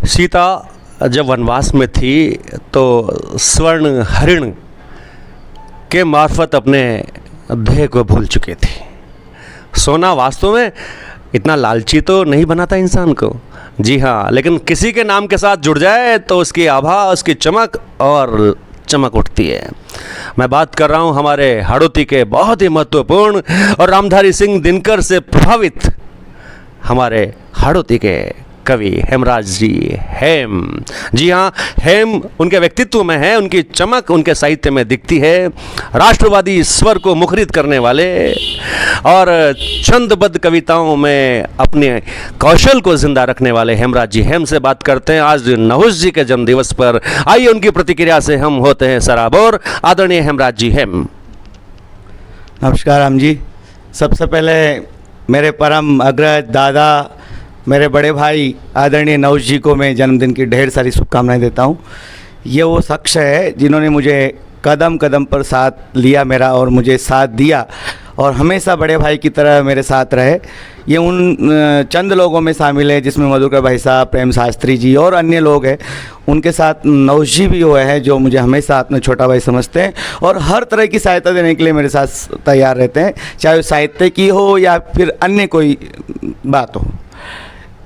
सीता जब वनवास में थी तो स्वर्ण हरिण के मार्फत अपने ध्येय को भूल चुके थे। सोना वास्तव में इतना लालची तो नहीं बनाता इंसान को, जी हाँ, लेकिन किसी के नाम के साथ जुड़ जाए तो उसकी आभा, उसकी चमक और चमक उठती है। मैं बात कर रहा हूँ हमारे हाड़ौती के बहुत ही महत्वपूर्ण और रामधारी सिंह दिनकर से प्रभावित हमारे हाड़ौती के कवि हेमराज जी हेम। जी हाँ, हेम उनके व्यक्तित्व में है, उनकी चमक उनके साहित्य में दिखती है। राष्ट्रवादी स्वर को मुखरित करने वाले और छंदबद्ध कविताओं में अपने कौशल को जिंदा रखने वाले हेमराज जी हेम से बात करते हैं आज नहुष जी के जन्मदिवस पर। आइए उनकी प्रतिक्रिया से हम होते हैं सराबोर। आदरणीय हेमराज जी हेम। नमस्कार राम जी। सबसे पहले मेरे परम अग्रज दादा, मेरे बड़े भाई आदरणीय नहुष जी को मैं जन्मदिन की ढेर सारी शुभकामनाएं देता हूं। ये वो शख्स है जिन्होंने मुझे कदम कदम पर साथ लिया मेरा और मुझे साथ दिया और हमेशा बड़े भाई की तरह मेरे साथ रहे। ये उन चंद लोगों में शामिल है जिसमें मधुकर भाई साहब, प्रेम शास्त्री जी और अन्य लोग हैं। उनके साथ नहुष जी भी हुए हैं जो मुझे हमेशा अपना छोटा भाई समझते हैं और हर तरह की सहायता देने के लिए मेरे साथ तैयार रहते हैं, चाहे वो साहित्य की हो या फिर अन्य कोई बात हो।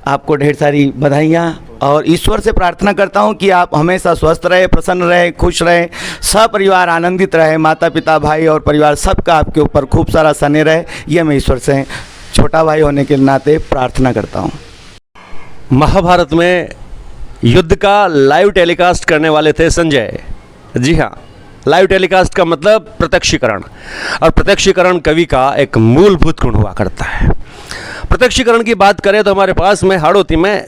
आपको ढेर सारी बधाइयाँ और ईश्वर से प्रार्थना करता हूँ कि आप हमेशा स्वस्थ रहे, प्रसन्न रहे, खुश रहे, सब परिवार आनंदित रहे, माता पिता भाई और परिवार सबका आपके ऊपर खूब सारा स्नेह रहे। ये मैं ईश्वर से छोटा भाई होने के नाते प्रार्थना करता हूँ। महाभारत में युद्ध का लाइव टेलीकास्ट करने वाले थे संजय। जी हाँ, लाइव टेलीकास्ट का मतलब प्रत्यक्षीकरण, और प्रत्यक्षीकरण कवि का एक मूलभूत गुण हुआ करता है। प्रत्यक्षीकरण की बात करें तो हमारे पास में हाड़ौती में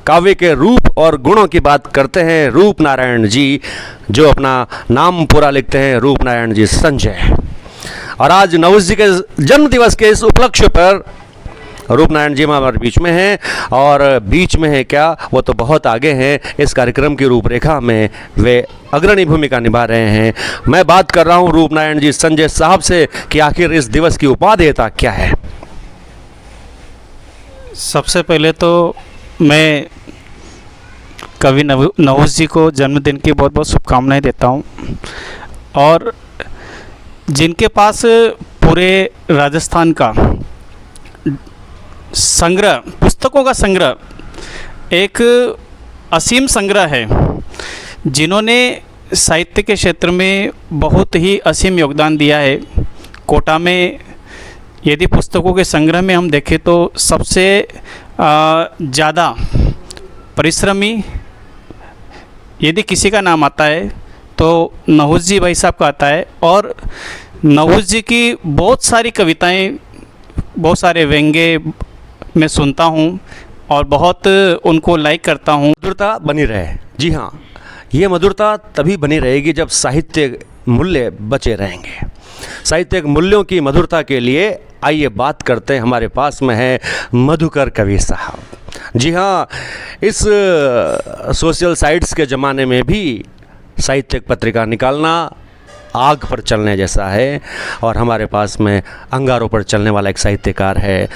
काव्य के रूप और गुणों की बात करते हैं रूप नारायण जी, जो अपना नाम पूरा लिखते हैं रूप नारायण जी संजय। और आज नहुष जी के जन्म दिवस के इस उपलक्ष्य पर रूप नारायण जी हमारे बीच में हैं, और बीच में है क्या, वो तो बहुत आगे हैं। इस कार्यक्रम की रूपरेखा में वे अग्रणी भूमिका निभा रहे हैं। मैं बात कर रहा हूँ रूप नारायण जी संजय साहब से कि आखिर इस दिवस की उपादेयता क्या है। सबसे पहले तो मैं कवि नहुष जी को जन्मदिन की बहुत बहुत शुभकामनाएं देता हूं, और जिनके पास पूरे राजस्थान का संग्रह, पुस्तकों का संग्रह, एक असीम संग्रह है, जिन्होंने साहित्य के क्षेत्र में बहुत ही असीम योगदान दिया है। कोटा में यदि पुस्तकों के संग्रह में हम देखें तो सबसे ज़्यादा परिश्रमी यदि किसी का नाम आता है तो नहुष जी भाई साहब का आता है। और नहुष जी की बहुत सारी कविताएं, बहुत सारे व्यंग्य मैं सुनता हूं और बहुत उनको लाइक करता हूं। मधुरता बनी रहे। जी हाँ, ये मधुरता तभी बनी रहेगी जब साहित्य मूल्य बचे रहेंगे। साहित्यिक मूल्यों की मधुरता के लिए आइए बात करते हैं। हमारे पास में है मधुकर कवि साहब। जी हाँ, इस सोशल साइट्स के ज़माने में भी साहित्यिक पत्रिका निकालना आग पर चलने जैसा है, और हमारे पास में अंगारों पर चलने वाला एक साहित्यकार है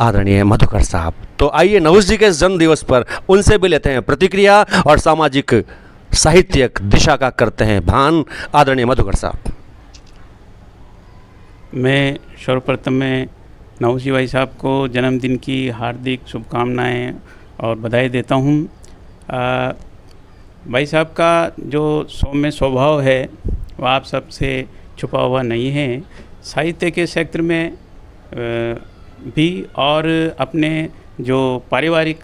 आदरणीय मधुकर साहब। तो आइए नहुष जी के जन्म दिवस पर उनसे भी लेते हैं प्रतिक्रिया और सामाजिक साहित्यिक दिशा का करते हैं भान। आदरणीय मधुकर साहब। मैं सर्वप्रथम में नहुष जी भाई साहब को जन्मदिन की हार्दिक शुभकामनाएं और बधाई देता हूं। भाई साहब का जो सौम्य स्वभाव है वह आप सबसे छुपा हुआ नहीं है। साहित्य के क्षेत्र में भी और अपने जो पारिवारिक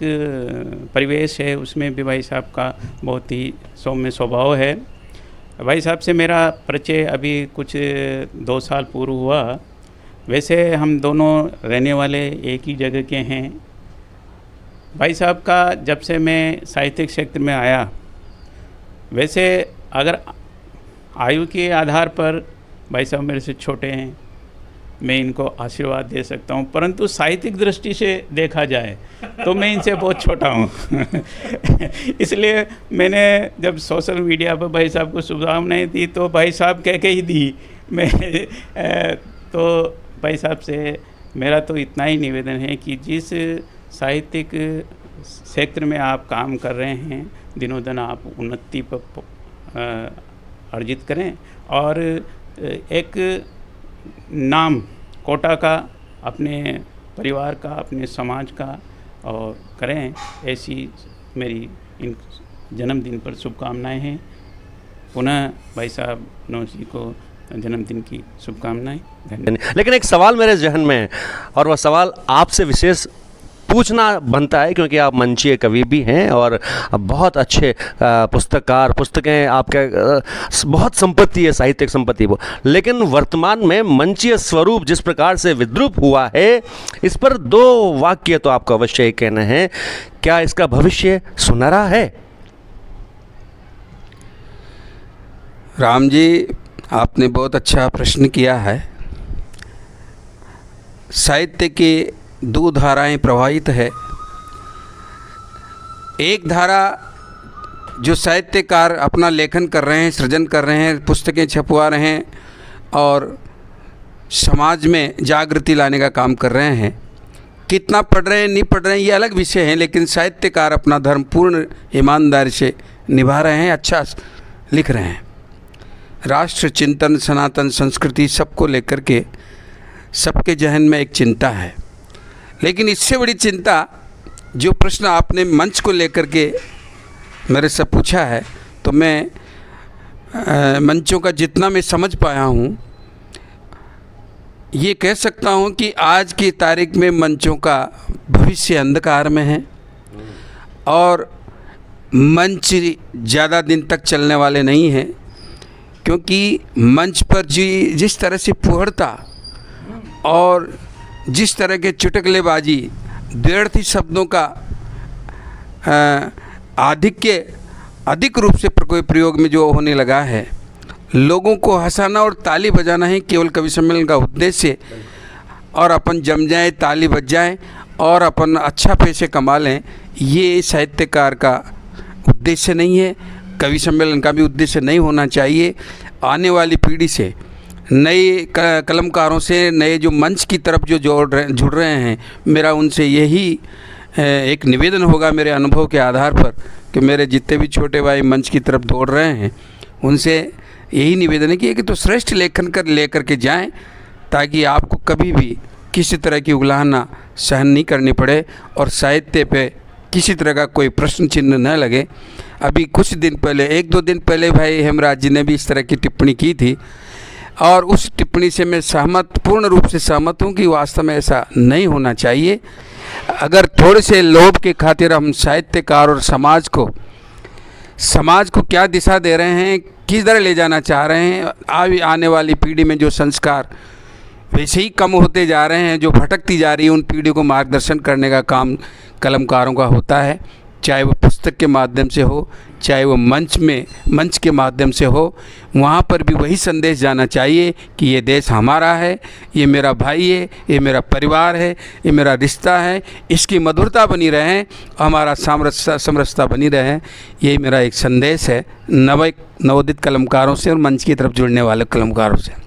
परिवेश है उसमें भी भाई साहब का बहुत ही सौम्य स्वभाव है। भाई साहब से मेरा परिचय अभी कुछ 2 साल पूर्व हुआ। वैसे हम दोनों रहने वाले एक ही जगह के हैं। भाई साहब का जब से मैं साहित्यिक क्षेत्र में आया, वैसे अगर आयु के आधार पर भाई साहब मेरे से छोटे हैं, मैं इनको आशीर्वाद दे सकता हूं, परंतु साहित्यिक दृष्टि से देखा जाए तो मैं इनसे बहुत छोटा हूं। इसलिए मैंने जब सोशल मीडिया पर भाई साहब को शुभकामनाएं दी तो भाई साहब कह के ही दी। मैं तो भाई साहब से मेरा तो इतना ही निवेदन है कि जिस साहित्यिक क्षेत्र में आप काम कर रहे हैं, दिनों दिन आप उन्नति पर अर्जित करें और एक नाम कोटा का, अपने परिवार का, अपने समाज का और करें, ऐसी मेरी इन जन्मदिन पर शुभकामनाएं हैं। पुनः भाई साहब नौश जी को जन्मदिन की शुभकामनाएं। धन्यवाद। लेकिन एक सवाल मेरे जहन में है और वह सवाल आपसे विशेष पूछना बनता है, क्योंकि आप मंचीय कवि भी हैं और बहुत अच्छे पुस्तककार, पुस्तकें आपके बहुत संपत्ति है, साहित्यिक संपत्ति वो। लेकिन वर्तमान में मंचीय स्वरूप जिस प्रकार से विद्रूप हुआ है, इस पर 2 वाक्य तो आपको अवश्य ही कहना है। क्या इसका भविष्य सुनहरा है? राम जी, आपने बहुत अच्छा प्रश्न किया है। साहित्य की 2 धाराएं प्रवाहित है। एक धारा जो साहित्यकार अपना लेखन कर रहे हैं, सृजन कर रहे हैं, पुस्तकें छपवा रहे हैं और समाज में जागृति लाने का काम कर रहे हैं। कितना पढ़ रहे हैं, नहीं पढ़ रहे हैं, ये अलग विषय है, लेकिन साहित्यकार अपना धर्म पूर्ण ईमानदारी से निभा रहे हैं, अच्छा लिख रहे हैं। राष्ट्र चिंतन, सनातन संस्कृति सबको लेकर के सबके जहन में एक चिंता है। लेकिन इससे बड़ी चिंता जो प्रश्न आपने मंच को लेकर के मेरे से पूछा है, तो मैं मंचों का जितना मैं समझ पाया हूँ, ये कह सकता हूँ कि आज की तारीख में मंचों का भविष्य अंधकार में है और मंच ज़्यादा दिन तक चलने वाले नहीं हैं, क्योंकि मंच पर जिस तरह से फुहड़ता और जिस तरह के चुटकुलेबाजी, व्यर्थी शब्दों का अधिक रूप से प्रयोग में जो होने लगा है, लोगों को हंसाना और ताली बजाना ही केवल कवि सम्मेलन का उद्देश्य, और अपन जम जाए, ताली बज जाए और अपन अच्छा पैसे कमा लें, ये साहित्यकार का उद्देश्य नहीं है। कवि सम्मेलन का भी उद्देश्य नहीं होना चाहिए। आने वाली पीढ़ी से, नए कलमकारों से, नए जो मंच की तरफ जो जुड़ रहे हैं, मेरा उनसे यही एक निवेदन होगा मेरे अनुभव के आधार पर, कि मेरे जितने भी छोटे भाई मंच की तरफ दौड़ रहे हैं, उनसे यही निवेदन है कि तो श्रेष्ठ लेखन लेकर के जाएं, ताकि आपको कभी भी किसी तरह की उलाहना सहन नहीं करनी पड़े और साहित्य पे किसी तरह का कोई प्रश्न चिन्ह न लगे। अभी कुछ दिन पहले, 1-2 दिन पहले भाई हेमराज जी ने भी इस तरह की टिप्पणी की थी और उस टिप्पणी से मैं पूर्ण रूप से सहमत हूँ कि वास्तव में ऐसा नहीं होना चाहिए। अगर थोड़े से लोभ के खातिर हम साहित्यकार और समाज को क्या दिशा दे रहे हैं, किधर ले जाना चाह रहे हैं, आने वाली पीढ़ी में जो संस्कार वैसे ही कम होते जा रहे हैं, जो भटकती जा रही है, उन पीढ़ियों को मार्गदर्शन करने का काम कलमकारों का होता है, चाहे वो पुस्तक के माध्यम से हो, चाहे वो मंच के माध्यम से हो। वहाँ पर भी वही संदेश जाना चाहिए कि ये देश हमारा है, ये मेरा भाई है, ये मेरा परिवार है, ये मेरा रिश्ता है, इसकी मधुरता बनी रहे, हमारा समरसता बनी रहे। यही मेरा एक संदेश है नवोदित कलमकारों से और मंच की तरफ जुड़ने वाले कलमकारों से।